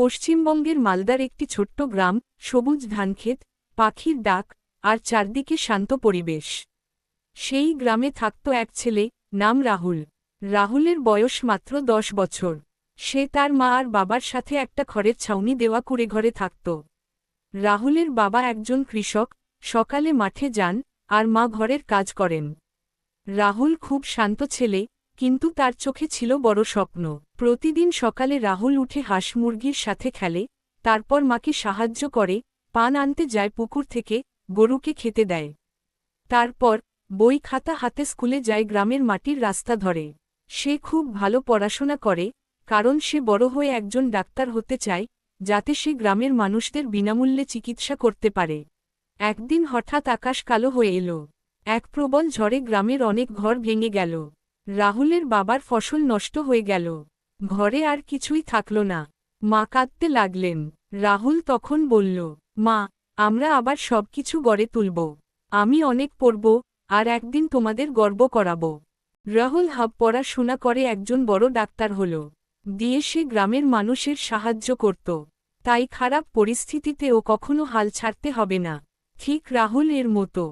পশ্চিমবঙ্গের মালদার একটি ছোট্ট গ্রাম, সবুজ ধানক্ষেত, পাখির ডাক, আর চারদিকে শান্ত পরিবেশ। সেই গ্রামে থাকত এক ছেলে, নাম রাহুল। রাহুলের বয়স মাত্র 10 বছর। সে তার মা আর বাবার সাথে একটা খড়ের ছাউনি দেওয়া কুঁড়েঘরে থাকত। রাহুলের বাবা একজন কৃষক, সকালে মাঠে যান, আর মা ঘরের কাজ করেন। রাহুল খুব শান্ত ছেলে, কিন্তু তার চোখে ছিল বড় স্বপ্ন। প্রতিদিন সকালে রাহুল উঠে হাঁস মুরগির সাথে খেলে, তারপর মাকে সাহায্য করে, পান আনতে যায় পুকুর থেকে, গরুকে খেতে দেয়। তারপর বই খাতা হাতে স্কুলে যায়, গ্রামের মাটির রাস্তা ধরে। সে খুব ভালো পড়াশোনা করে, কারণ সে বড় হয়ে একজন ডাক্তার হতে চায়, যাতে সে গ্রামের মানুষদের বিনামূল্যে চিকিৎসা করতে পারে। একদিন হঠাৎ আকাশ কালো হয়ে এলো। এক প্রবল ঝড়ে গ্রামের অনেক ঘর ভেঙে গেল। রাহুলের বাবার ফসল নষ্ট হয়ে গেল। ঘরে আর কিছুই থাকল না। মা কাঁদতে লাগলেন। রাহুল তখন বলল, মা, আমরা আবার সবকিছু গড়ে তুলব। আমি অনেক পড়ব, আর একদিন তোমাদের গর্ব করাব। রাহুল পড়াশোনা করে একজন বড় ডাক্তার হল। দিয়ে সে গ্রামের মানুষের সাহায্য করত। তাই খারাপ পরিস্থিতিতেও কখনো হাল ছাড়তে হবে না, ঠিক রাহুল এর মতো।